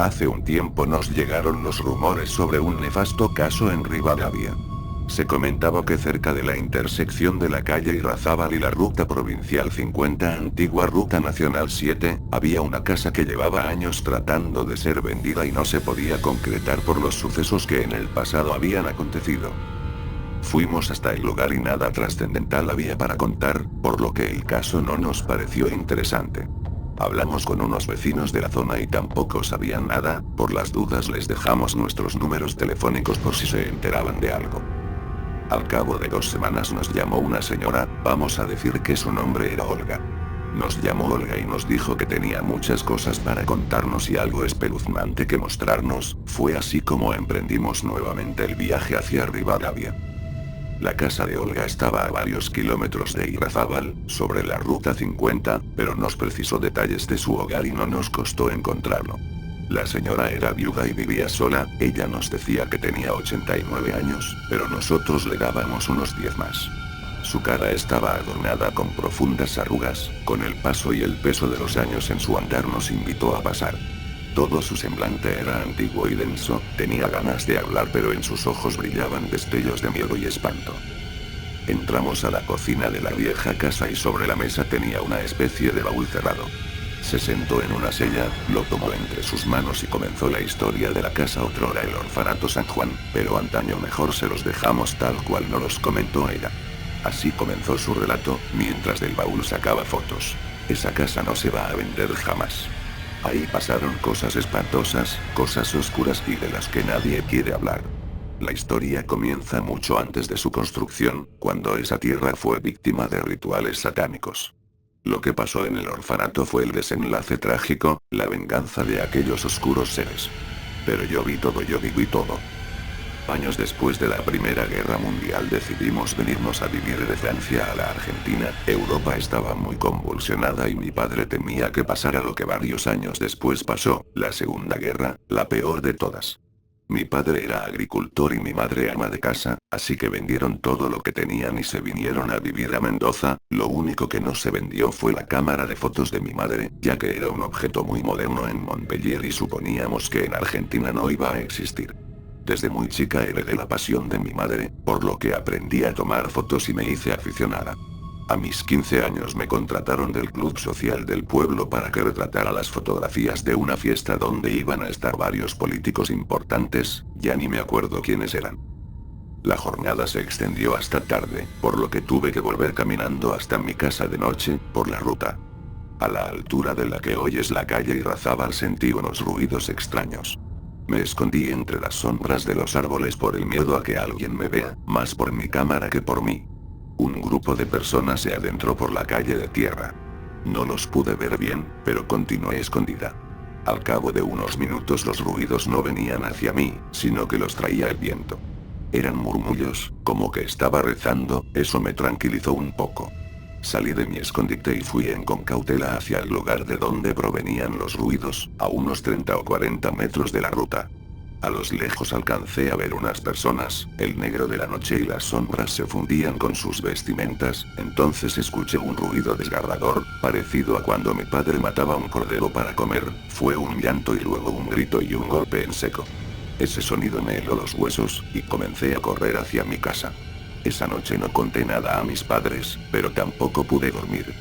Hace un tiempo nos llegaron los rumores sobre un nefasto caso en Rivadavia. Se comentaba que cerca de la intersección de la calle Irrazábal y la ruta provincial 50, antigua ruta nacional 7, había una casa que llevaba años tratando de ser vendida y no se podía concretar por los sucesos que en el pasado habían acontecido. Fuimos hasta el lugar y nada trascendental había para contar, por lo que el caso no nos pareció interesante. Hablamos con unos vecinos de la zona y tampoco sabían nada, por las dudas les dejamos nuestros números telefónicos por si se enteraban de algo. Al cabo de 2 semanas nos llamó una señora, vamos a decir que su nombre era Olga. Nos llamó Olga y nos dijo que tenía muchas cosas para contarnos y algo espeluznante que mostrarnos, fue así como emprendimos nuevamente el viaje hacia Rivadavia. La casa de Olga estaba a varios kilómetros de Irrazábal, sobre la ruta 50, pero nos precisó detalles de su hogar y no nos costó encontrarlo. La señora era viuda y vivía sola, ella nos decía que tenía 89 años, pero nosotros le dábamos unos 10 más. Su cara estaba adornada con profundas arrugas, con el paso y el peso de los años en su andar nos invitó a pasar. Todo su semblante era antiguo y denso, tenía ganas de hablar pero en sus ojos brillaban destellos de miedo y espanto. Entramos a la cocina de la vieja casa y sobre la mesa tenía una especie de baúl cerrado. Se sentó en una silla, lo tomó entre sus manos y comenzó la historia de la casa otrora el orfanato San Juan, pero antaño mejor se los dejamos tal cual nos los comentó ella. Así comenzó su relato, mientras del baúl sacaba fotos. Esa casa no se va a vender jamás. Ahí pasaron cosas espantosas, cosas oscuras y de las que nadie quiere hablar. La historia comienza mucho antes de su construcción, cuando esa tierra fue víctima de rituales satánicos. Lo que pasó en el orfanato fue el desenlace trágico, la venganza de aquellos oscuros seres. Pero yo viví todo. Años después de la Primera Guerra Mundial decidimos venirnos a vivir de Francia a la Argentina. Europa estaba muy convulsionada y mi padre temía que pasara lo que varios años después pasó, la Segunda Guerra, la peor de todas. Mi padre era agricultor y mi madre ama de casa, así que vendieron todo lo que tenían y se vinieron a vivir a Mendoza. Lo único que no se vendió fue la cámara de fotos de mi madre, ya que era un objeto muy moderno en Montpellier y suponíamos que en Argentina no iba a existir. Desde muy chica heredé la pasión de mi madre, por lo que aprendí a tomar fotos y me hice aficionada. A mis 15 años me contrataron del club social del pueblo para que retratara las fotografías de una fiesta donde iban a estar varios políticos importantes, ya ni me acuerdo quiénes eran. La jornada se extendió hasta tarde, por lo que tuve que volver caminando hasta mi casa de noche, por la ruta. A la altura de la que hoy es la calle Irrazábal sentí unos ruidos extraños. Me escondí entre las sombras de los árboles por el miedo a que alguien me vea, más por mi cámara que por mí. Un grupo de personas se adentró por la calle de tierra. No los pude ver bien, pero continué escondida. Al cabo de unos minutos los ruidos no venían hacia mí, sino que los traía el viento. Eran murmullos, como que estaba rezando, eso me tranquilizó un poco. Salí de mi escondite y fui con cautela hacia el lugar de donde provenían los ruidos, a unos 30 o 40 metros de la ruta. A los lejos alcancé a ver unas personas, el negro de la noche y las sombras se fundían con sus vestimentas, entonces escuché un ruido desgarrador, parecido a cuando mi padre mataba un cordero para comer, fue un llanto y luego un grito y un golpe en seco. Ese sonido me heló los huesos, y comencé a correr hacia mi casa. Esa noche no conté nada a mis padres, pero tampoco pude dormir.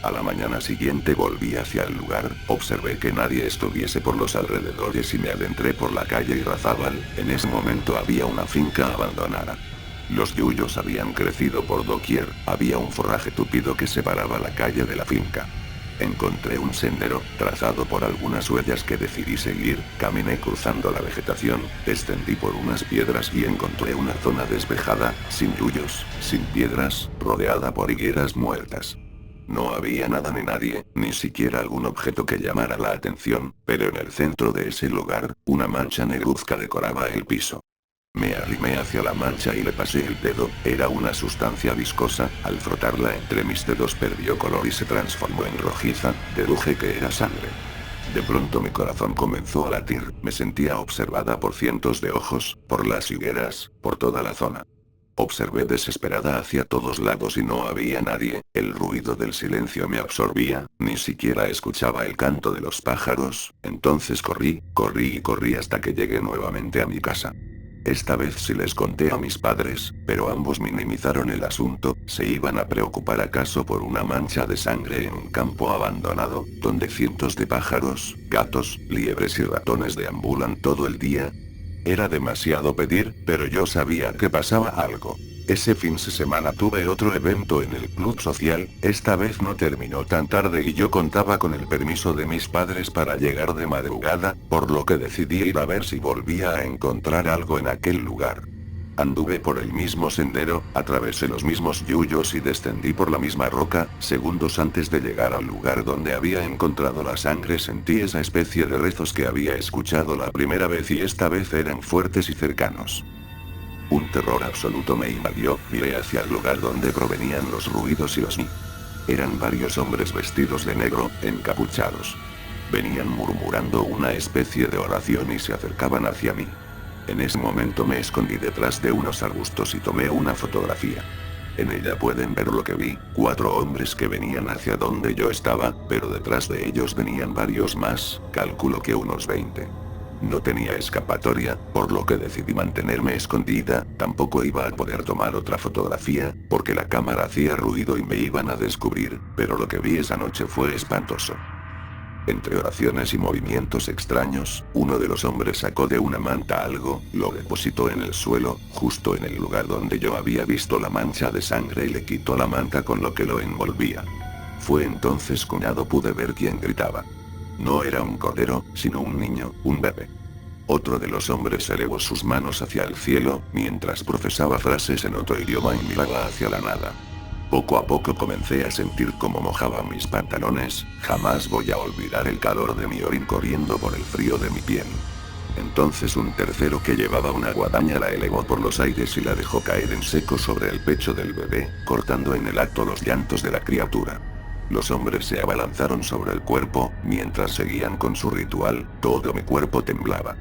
A la mañana siguiente volví hacia el lugar, observé que nadie estuviese por los alrededores y me adentré por la calle Irrazábal. En ese momento había una finca abandonada. Los yuyos habían crecido por doquier, había un forraje tupido que separaba la calle de la finca. Encontré un sendero, trazado por algunas huellas que decidí seguir, caminé cruzando la vegetación, descendí por unas piedras y encontré una zona despejada, sin yuyos, sin piedras, rodeada por higueras muertas. No había nada ni nadie, ni siquiera algún objeto que llamara la atención, pero en el centro de ese lugar, una mancha negruzca decoraba el piso. Me arrimé hacia la mancha y le pasé el dedo, era una sustancia viscosa, al frotarla entre mis dedos perdió color y se transformó en rojiza, deduje que era sangre. De pronto mi corazón comenzó a latir, me sentía observada por cientos de ojos, por las higueras, por toda la zona. Observé desesperada hacia todos lados y no había nadie, el ruido del silencio me absorbía, ni siquiera escuchaba el canto de los pájaros, entonces corrí, corrí y corrí hasta que llegué nuevamente a mi casa. Esta vez sí les conté a mis padres, pero ambos minimizaron el asunto, ¿se iban a preocupar acaso por una mancha de sangre en un campo abandonado, donde cientos de pájaros, gatos, liebres y ratones deambulan todo el día? Era demasiado pedir, pero yo sabía que pasaba algo. Ese fin de semana tuve otro evento en el club social, esta vez no terminó tan tarde y yo contaba con el permiso de mis padres para llegar de madrugada, por lo que decidí ir a ver si volvía a encontrar algo en aquel lugar. Anduve por el mismo sendero, atravesé los mismos yuyos y descendí por la misma roca, segundos antes de llegar al lugar donde había encontrado la sangre sentí esa especie de rezos que había escuchado la primera vez y esta vez eran fuertes y cercanos. Un terror absoluto me invadió, miré hacia el lugar donde provenían los ruidos y los vi. Eran varios hombres vestidos de negro, encapuchados. Venían murmurando una especie de oración y se acercaban hacia mí. En ese momento me escondí detrás de unos arbustos y tomé una fotografía. En ella pueden ver lo que vi, 4 hombres que venían hacia donde yo estaba, pero detrás de ellos venían varios más, calculo que unos 20. No tenía escapatoria, por lo que decidí mantenerme escondida, tampoco iba a poder tomar otra fotografía, porque la cámara hacía ruido y me iban a descubrir, pero lo que vi esa noche fue espantoso. Entre oraciones y movimientos extraños, uno de los hombres sacó de una manta algo, lo depositó en el suelo, justo en el lugar donde yo había visto la mancha de sangre y le quitó la manta con lo que lo envolvía. Fue entonces cuando pude ver quién gritaba. No era un cordero, sino un niño, un bebé. Otro de los hombres elevó sus manos hacia el cielo, mientras profesaba frases en otro idioma y miraba hacia la nada. Poco a poco comencé a sentir cómo mojaba mis pantalones, jamás voy a olvidar el calor de mi orín corriendo por el frío de mi piel. Entonces un tercero que llevaba una guadaña la elevó por los aires y la dejó caer en seco sobre el pecho del bebé, cortando en el acto los llantos de la criatura. Los hombres se abalanzaron sobre el cuerpo, mientras seguían con su ritual, todo mi cuerpo temblaba.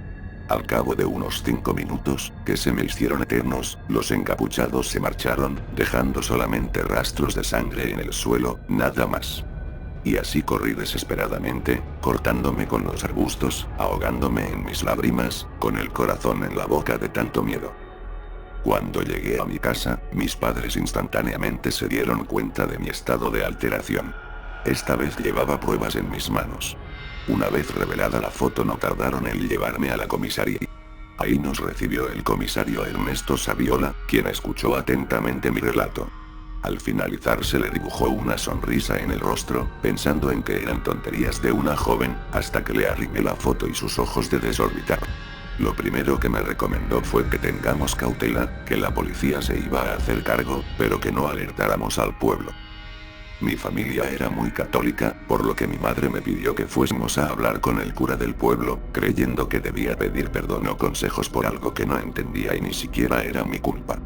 Al cabo de unos 5 minutos, que se me hicieron eternos, los encapuchados se marcharon, dejando solamente rastros de sangre en el suelo, nada más. Y así corrí desesperadamente, cortándome con los arbustos, ahogándome en mis lágrimas, con el corazón en la boca de tanto miedo. Cuando llegué a mi casa, mis padres instantáneamente se dieron cuenta de mi estado de alteración. Esta vez llevaba pruebas en mis manos. Una vez revelada la foto no tardaron en llevarme a la comisaría. Ahí nos recibió el comisario Ernesto Saviola, quien escuchó atentamente mi relato. Al finalizar se le dibujó una sonrisa en el rostro, pensando en que eran tonterías de una joven, hasta que le arrimé la foto y sus ojos de desorbitar. Lo primero que me recomendó fue que tengamos cautela, que la policía se iba a hacer cargo, pero que no alertáramos al pueblo. Mi familia era muy católica, por lo que mi madre me pidió que fuésemos a hablar con el cura del pueblo, creyendo que debía pedir perdón o consejos por algo que no entendía y ni siquiera era mi culpa.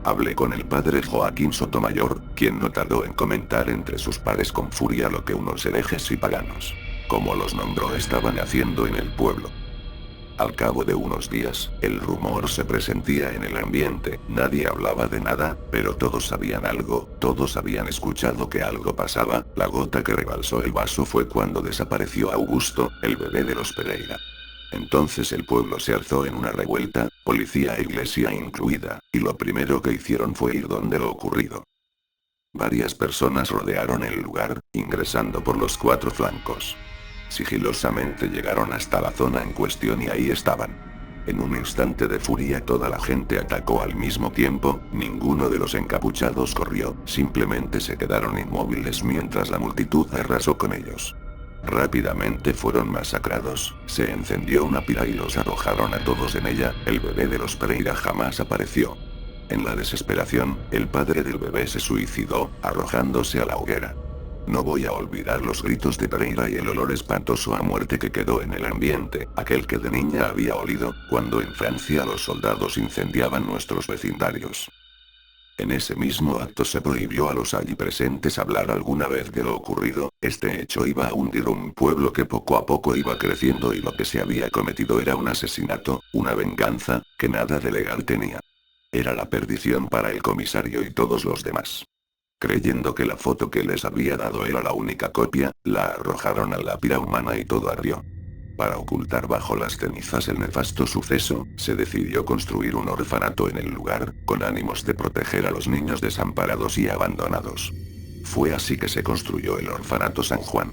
Hablé con el padre Joaquín Sotomayor, quien no tardó en comentar entre sus pares con furia lo que unos herejes y paganos, como los nombró, estaban haciendo en el pueblo. Al cabo de unos días, el rumor se presentía en el ambiente, nadie hablaba de nada, pero todos sabían algo, todos habían escuchado que algo pasaba, la gota que rebalsó el vaso fue cuando desapareció Augusto, el bebé de los Pereira. Entonces el pueblo se alzó en una revuelta, policía e iglesia incluida, y lo primero que hicieron fue ir donde lo ocurrido. Varias personas rodearon el lugar, ingresando por los 4 flancos. Sigilosamente llegaron hasta la zona en cuestión y ahí estaban. En un instante de furia toda la gente atacó al mismo tiempo, ninguno de los encapuchados corrió, simplemente se quedaron inmóviles mientras la multitud arrasó con ellos. Rápidamente fueron masacrados, se encendió una pira y los arrojaron a todos en ella, el bebé de los Pereira jamás apareció. En la desesperación, el padre del bebé se suicidó, arrojándose a la hoguera. No voy a olvidar los gritos de Pereira y el olor espantoso a muerte que quedó en el ambiente, aquel que de niña había olido, cuando en Francia los soldados incendiaban nuestros vecindarios. En ese mismo acto se prohibió a los allí presentes hablar alguna vez de lo ocurrido, este hecho iba a hundir un pueblo que poco a poco iba creciendo y lo que se había cometido era un asesinato, una venganza, que nada de legal tenía. Era la perdición para el comisario y todos los demás. Creyendo que la foto que les había dado era la única copia, la arrojaron a la pira humana y todo ardió. Para ocultar bajo las cenizas el nefasto suceso, se decidió construir un orfanato en el lugar, con ánimos de proteger a los niños desamparados y abandonados. Fue así que se construyó el Orfanato San Juan.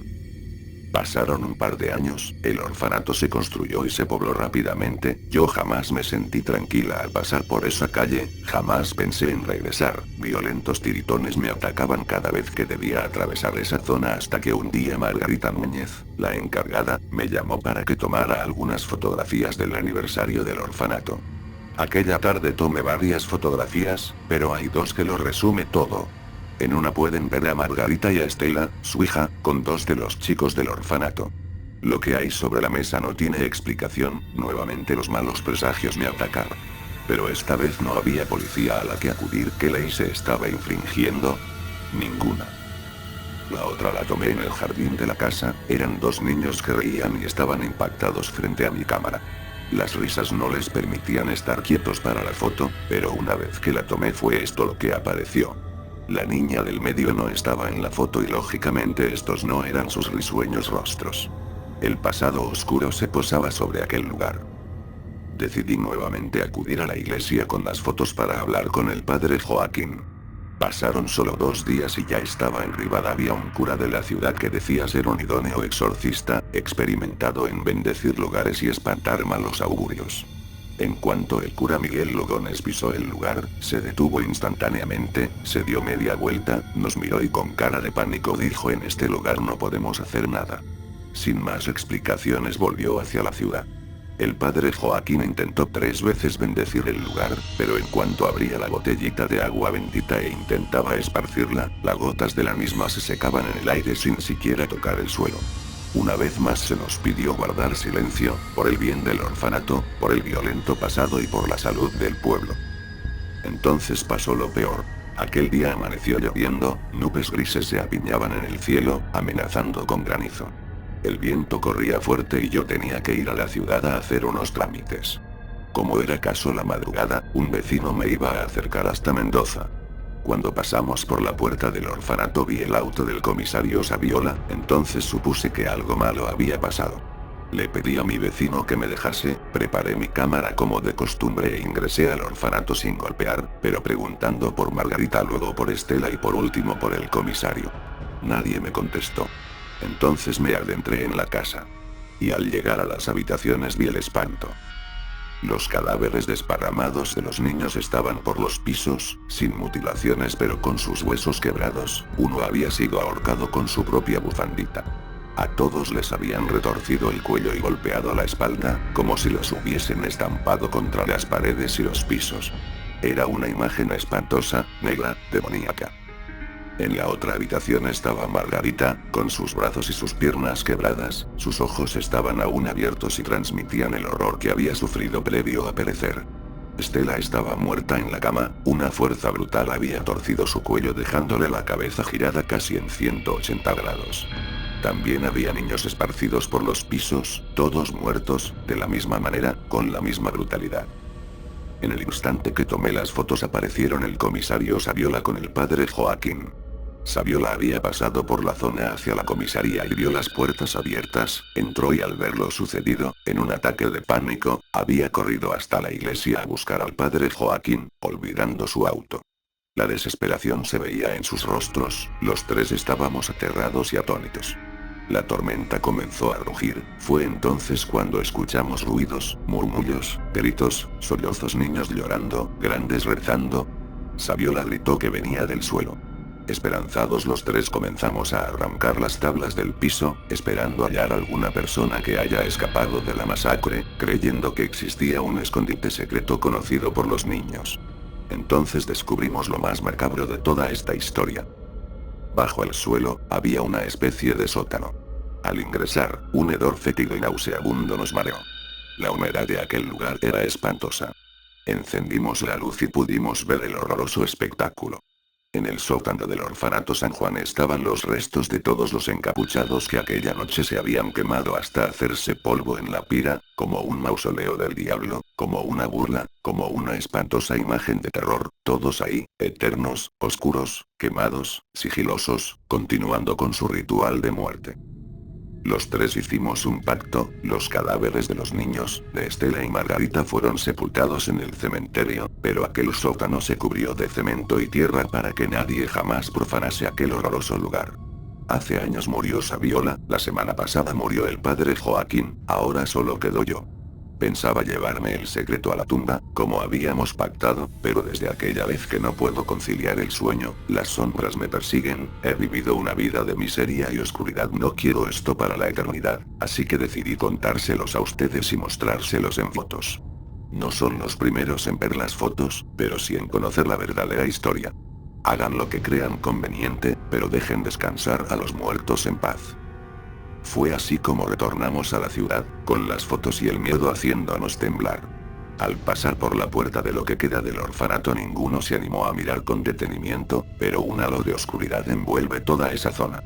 Pasaron un par de años, el orfanato se construyó y se pobló rápidamente. Yo jamás me sentí tranquila al pasar por esa calle, jamás pensé en regresar. Violentos tiritones me atacaban cada vez que debía atravesar esa zona hasta que un día Margarita Núñez, la encargada, me llamó para que tomara algunas fotografías del aniversario del orfanato. Aquella tarde tomé varias fotografías, pero hay dos que lo resume todo. En una pueden ver a Margarita y a Estela, su hija, con dos de los chicos del orfanato. Lo que hay sobre la mesa no tiene explicación, nuevamente los malos presagios me atacaron. Pero esta vez no había policía a la que acudir. ¿Qué ley se estaba infringiendo? Ninguna. La otra la tomé en el jardín de la casa, eran dos niños que reían y estaban impactados frente a mi cámara. Las risas no les permitían estar quietos para la foto, pero una vez que la tomé fue esto lo que apareció. La niña del medio no estaba en la foto y lógicamente estos no eran sus risueños rostros. El pasado oscuro se posaba sobre aquel lugar. Decidí nuevamente acudir a la iglesia con las fotos para hablar con el padre Joaquín. Pasaron solo 2 días y ya estaba en Rivadavia un cura de la ciudad que decía ser un idóneo exorcista, experimentado en bendecir lugares y espantar malos augurios. En cuanto el cura Miguel Logones pisó el lugar, se detuvo instantáneamente, se dio media vuelta, nos miró y con cara de pánico dijo: en este lugar no podemos hacer nada. Sin más explicaciones volvió hacia la ciudad. El padre Joaquín intentó 3 veces bendecir el lugar, pero en cuanto abría la botellita de agua bendita e intentaba esparcirla, las gotas de la misma se secaban en el aire sin siquiera tocar el suelo. Una vez más se nos pidió guardar silencio, por el bien del orfanato, por el violento pasado y por la salud del pueblo. Entonces pasó lo peor. Aquel día amaneció lloviendo, nubes grises se apiñaban en el cielo, amenazando con granizo. El viento corría fuerte y yo tenía que ir a la ciudad a hacer unos trámites. Como era caso la madrugada, un vecino me iba a acercar hasta Mendoza. Cuando pasamos por la puerta del orfanato vi el auto del comisario Saviola, entonces supuse que algo malo había pasado. Le pedí a mi vecino que me dejase, preparé mi cámara como de costumbre e ingresé al orfanato sin golpear, pero preguntando por Margarita, luego por Estela y por último por el comisario. Nadie me contestó. Entonces me adentré en la casa. Y al llegar a las habitaciones vi el espanto. Los cadáveres desparramados de los niños estaban por los pisos, sin mutilaciones pero con sus huesos quebrados. Uno había sido ahorcado con su propia bufandita. A todos les habían retorcido el cuello y golpeado la espalda, como si los hubiesen estampado contra las paredes y los pisos. Era una imagen espantosa, negra, demoníaca. En la otra habitación estaba Margarita, con sus brazos y sus piernas quebradas, sus ojos estaban aún abiertos y transmitían el horror que había sufrido previo a perecer. Estela estaba muerta en la cama, una fuerza brutal había torcido su cuello dejándole la cabeza girada casi en 180 grados. También había niños esparcidos por los pisos, todos muertos, de la misma manera, con la misma brutalidad. En el instante que tomé las fotos aparecieron el comisario Saviola con el padre Joaquín. Saviola había pasado por la zona hacia la comisaría y vio las puertas abiertas, entró y al ver lo sucedido, en un ataque de pánico, había corrido hasta la iglesia a buscar al padre Joaquín, olvidando su auto. La desesperación se veía en sus rostros, los tres estábamos aterrados y atónitos. La tormenta comenzó a rugir, fue entonces cuando escuchamos ruidos, murmullos, gritos, sollozos, niños llorando, grandes rezando. Saviola gritó que venía del suelo. Esperanzados los tres comenzamos a arrancar las tablas del piso, esperando hallar alguna persona que haya escapado de la masacre, creyendo que existía un escondite secreto conocido por los niños. Entonces descubrimos lo más macabro de toda esta historia. Bajo el suelo, había una especie de sótano. Al ingresar, un hedor fétido y nauseabundo nos mareó. La humedad de aquel lugar era espantosa. Encendimos la luz y pudimos ver el horroroso espectáculo. En el sótano del orfanato San Juan estaban los restos de todos los encapuchados que aquella noche se habían quemado hasta hacerse polvo en la pira, como un mausoleo del diablo, como una burla, como una espantosa imagen de terror, todos ahí, eternos, oscuros, quemados, sigilosos, continuando con su ritual de muerte. Los tres hicimos un pacto, los cadáveres de los niños, de Estela y Margarita fueron sepultados en el cementerio, pero aquel sótano se cubrió de cemento y tierra para que nadie jamás profanase aquel horroroso lugar. Hace años murió Saviola, la semana pasada murió el padre Joaquín, ahora solo quedo yo. Pensaba llevarme el secreto a la tumba, como habíamos pactado, pero desde aquella vez que no puedo conciliar el sueño, las sombras me persiguen, he vivido una vida de miseria y oscuridad, no quiero esto para la eternidad, así que decidí contárselos a ustedes y mostrárselos en fotos. No son los primeros en ver las fotos, pero sí en conocer la verdadera historia. Hagan lo que crean conveniente, pero dejen descansar a los muertos en paz. Fue así como retornamos a la ciudad, con las fotos y el miedo haciéndonos temblar. Al pasar por la puerta de lo que queda del orfanato ninguno se animó a mirar con detenimiento, pero un halo de oscuridad envuelve toda esa zona.